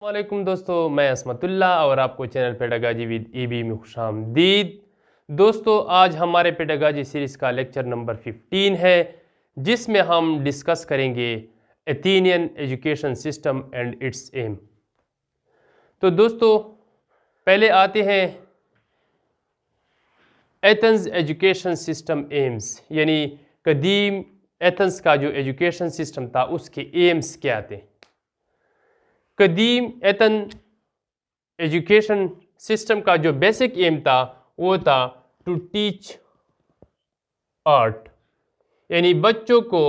वालेकुम दोस्तों, मैं असमतुल्ला और आपको चैनल पेडागाजी विद ईबी में खुश आमदीद। दोस्तों, आज हमारे पेडागाजी सीरीज़ का लेक्चर नंबर 15 है, जिसमें हम डिस्कस करेंगे Athenian education system and its aim. तो दोस्तों, पहले आते हैं एथेंस एजुकेशन सिस्टम एम्स, यानी कदीम एथेंस का जो एजुकेशन सिस्टम था उसके एम्स क्या थे। कदीम एथन एजुकेशन सिस्टम का जो बेसिक एम था वो था टू टीच आर्ट, यानी बच्चों को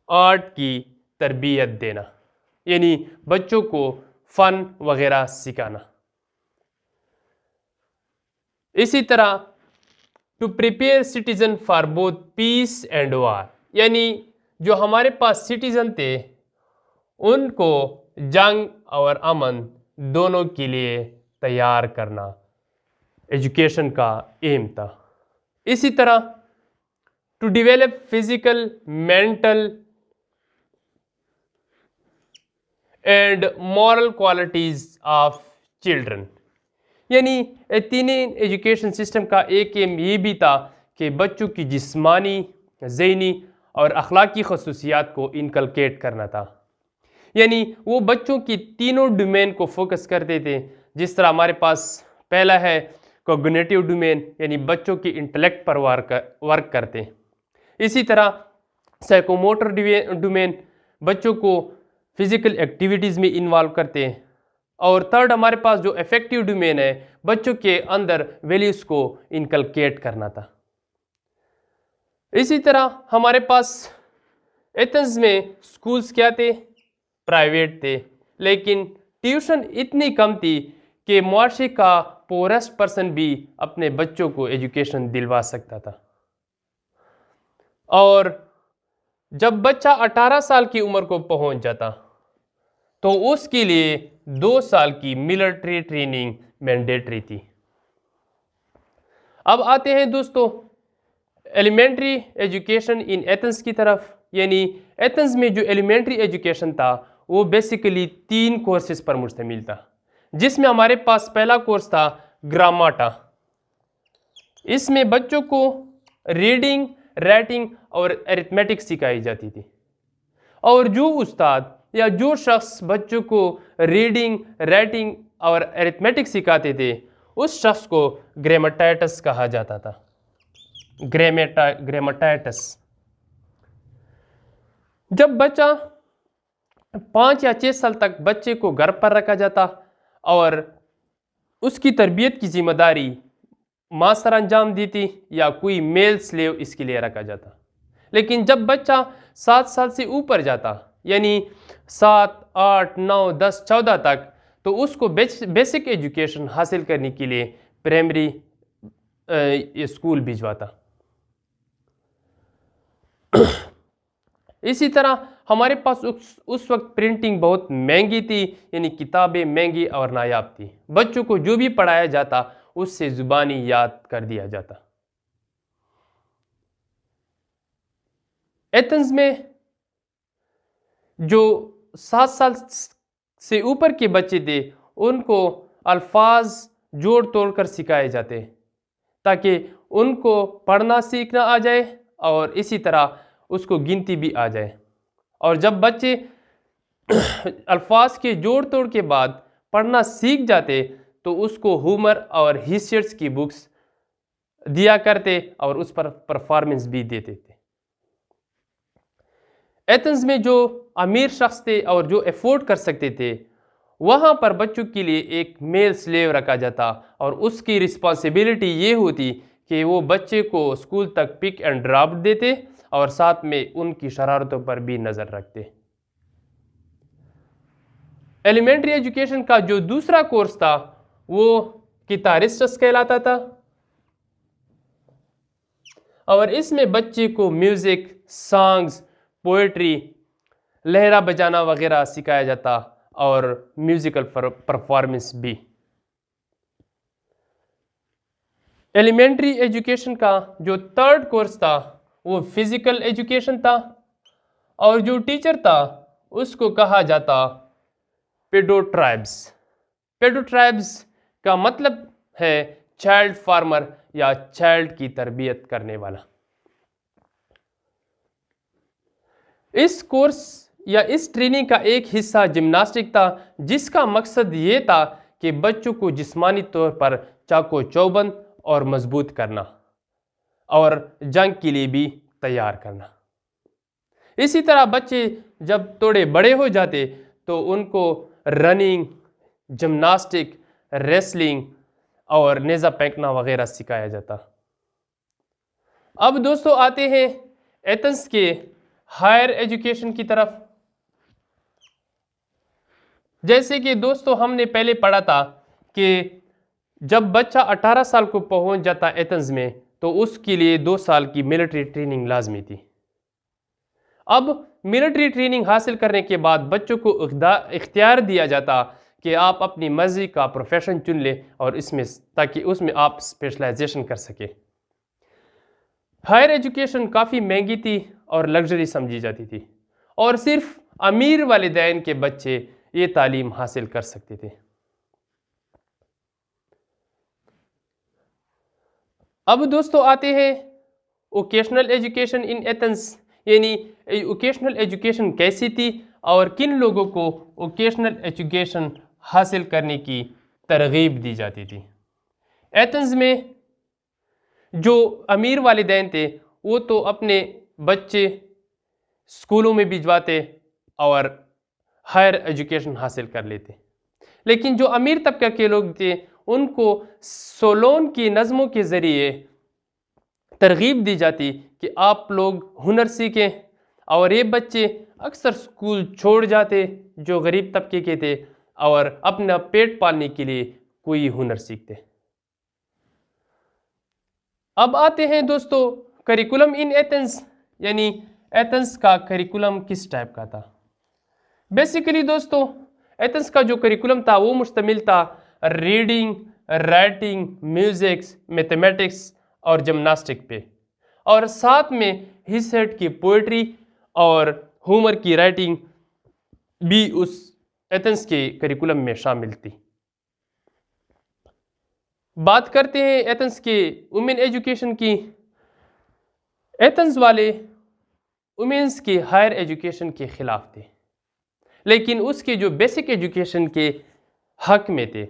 आर्ट की तरबियत देना, यानी बच्चों को फ़न वगैरह सिखाना। इसी तरह to prepare citizen for both peace and war, यानी जो हमारे पास सिटीज़न थे उनको जंग और अमन दोनों के लिए तैयार करना एजुकेशन का एम था। इसी तरह to develop physical, mental and moral qualities of children, यानी एथेनियन एजुकेशन सिस्टम का एक एम ये भी था कि बच्चों की जिस्मानी, ज़हनी और अखलाकी खसूसियात को इनकलकेट करना था। यानी वो बच्चों की तीनों डोमेन को फोकस करते थे। जिस तरह हमारे पास पहला है कॉग्निटिव डोमेन, यानी बच्चों के इंटेलेक्ट पर वर्क करते हैं। इसी तरह साइकोमोटर डोमेन, बच्चों को फिजिकल एक्टिविटीज़ में इन्वॉल्व करते हैं। और थर्ड हमारे पास जो अफेक्टिव डोमेन है, बच्चों के अंदर वैल्यूज़ को इनकलकेट करना था। इसी तरह हमारे पास एथेंस में स्कूल्स क्या थे, प्राइवेट थे, लेकिन ट्यूशन इतनी कम थी कि मुआशरे का पोरेस्ट पर्सन भी अपने बच्चों को एजुकेशन दिलवा सकता था। और जब बच्चा 18 साल की उम्र को पहुंच जाता तो उसके लिए 2 साल की मिलिट्री ट्रेनिंग मैंडेटरी थी। अब आते हैं दोस्तों एलिमेंट्री एजुकेशन इन एथेंस की तरफ। यानी एथेंस में जो एलिमेंट्री एजुकेशन था वो बेसिकली 3 कोर्सेज पर मुश्तमिल था, जिसमें हमारे पास पहला कोर्स था ग्रामाटा। इसमें बच्चों को रीडिंग, राइटिंग और अरिथमेटिक सिखाई जाती थी। और जो उस्ताद या जो शख्स बच्चों को रीडिंग, राइटिंग और अरिथमेटिक सिखाते थे उस शख्स को ग्रामेटाइटस कहा जाता था। ग्रामेटाइटस। जब बच्चा 5 या 6 साल तक बच्चे को घर पर रखा जाता और उसकी तरबियत की जिम्मेदारी माँ सर अंजाम देती या कोई मेल स्लेव इसके लिए रखा जाता। लेकिन जब बच्चा 7 साल से ऊपर जाता, यानी 7, 8, 9, 10, 14 तक, तो उसको बेसिक एजुकेशन हासिल करने के लिए प्राइमरी स्कूल भिजवाता। इसी तरह हमारे पास उस वक्त प्रिंटिंग बहुत महंगी थी, यानी किताबें महंगी और नायाब थी। बच्चों को जो भी पढ़ाया जाता उससे जुबानी याद कर दिया जाता। एथेंस में जो 7 साल से ऊपर के बच्चे थे उनको अल्फाज जोड़ तोड़ कर सिखाए जाते ताकि उनको पढ़ना सीखना आ जाए और इसी तरह उसको गिनती भी आ जाए। और जब बच्चे अल्फाज के जोड़ तोड़ के बाद पढ़ना सीख जाते तो उसको होमर और हिसियट्स की बुक्स दिया करते और उस पर परफॉर्मेंस भी देते थे। एथेंस में जो अमीर शख्स थे और जो अफोर्ड कर सकते थे, वहाँ पर बच्चों के लिए एक मेल स्लेव रखा जाता और उसकी रिस्पॉन्सिबिलिटी ये होती कि वो बच्चे को स्कूल तक पिक एंड ड्रॉप देते और साथ में उनकी शरारतों पर भी नज़र रखते। एलिमेंट्री एजुकेशन का जो दूसरा कोर्स था वो गिटारिस्ट्स कहलाता था और इसमें बच्चे को म्यूज़िक, सॉन्ग्स, पोएट्री, लहरा बजाना वगैरह सिखाया जाता और म्यूज़िकल परफॉर्मेंस भी। एलिमेंट्री एजुकेशन का जो थर्ड कोर्स था वो फिज़िकल एजुकेशन था और जो टीचर था उसको कहा जाता پیڈو ٹرائبس۔ پیڈو ٹرائبس کا مطلب ہے چائلڈ فارمر یا چائلڈ کی تربیت کرنے والا۔ اس کورس یا اس ٹریننگ کا ایک حصہ جمناسٹک تھا، جس کا مقصد یہ تھا کہ بچوں کو جسمانی طور پر چاق و چوبند اور مضبوط کرنا اور جنگ کے لیے بھی تیار کرنا۔ اسی طرح بچے جب تھوڑے بڑے ہو جاتے تو ان کو رننگ، جمناسٹک، ریسلنگ اور نیزہ پھینکنا وغیرہ سکھایا جاتا۔ اب دوستو آتے ہیں ایتھنز کے ہائر ایجوکیشن کی طرف۔ جیسے کہ دوستو ہم نے پہلے پڑھا تھا کہ جب بچہ 18 سال کو پہنچ جاتا ایتھنز میں تو اس کے لیے 2 سال کی ملٹری ٹریننگ لازمی تھی۔ اب ملٹری ٹریننگ حاصل کرنے کے بعد بچوں کو اختیار دیا جاتا کہ آپ اپنی مرضی کا پروفیشن چن لیں اور تاکہ اس میں آپ اسپیشلائزیشن کر سکیں۔ ہائر ایجوکیشن کافی مہنگی تھی اور لگژری سمجھی جاتی تھی، اور صرف امیر والدین کے بچے یہ تعلیم حاصل کر سکتے تھے۔ اب دوستو آتے ہیں ووکیشنل ایجوکیشن ان ایتھنز، یعنی ووکیشنل ایجوکیشن کیسی تھی اور کن لوگوں کو ووکیشنل ایجوکیشن حاصل کرنے کی ترغیب دی جاتی تھی۔ ایتھنز میں جو امیر والدین تھے وہ تو اپنے بچے اسکولوں میں بھجواتے اور ہائر ایجوکیشن حاصل کر لیتے، لیکن جو امیر طبقہ کے لوگ تھے ان کو سولون کی نظموں کے ذریعے ترغیب دی جاتی کہ آپ لوگ ہنر سیکھیں، اور یہ بچے اکثر اسکول چھوڑ جاتے جو غریب طبقے کے تھے اور اپنا پیٹ پالنے کے لیے کوئی ہنر سیکھتے۔ اب آتے ہیں دوستو کریکولم ان ایتھنز، یعنی ایتھنز کا کریکولم کس ٹائپ کا تھا۔ بیسیکلی دوستو ایتھنز کا جو کریکولم تھا وہ مشتمل تھا ریڈنگ، رائٹنگ، میوزکس، میتھمیٹکس اور جمناسٹک پہ، اور ساتھ میں ہیسیڈ کی پوئٹری اور ہومر کی رائٹنگ بھی اس ایتھنز کے کریکولم میں شامل تھی۔ بات کرتے ہیں ایتھنز کے وومن ایجوکیشن کی۔ ایتھنز والے وومنز کی ہائر ایجوکیشن کے خلاف تھے، لیکن اس کے جو بیسک ایجوکیشن کے حق میں تھے،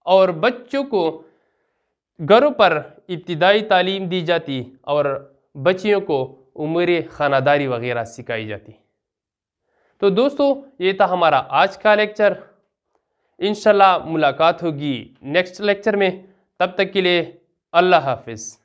اور بچوں کو گھروں پر ابتدائی تعلیم دی جاتی اور بچیوں کو امور خانہ داری وغیرہ سکھائی جاتی۔ تو دوستو یہ تھا ہمارا آج کا لیکچر۔ انشاءاللہ ملاقات ہوگی نیکسٹ لیکچر میں، تب تک کے لیے اللہ حافظ۔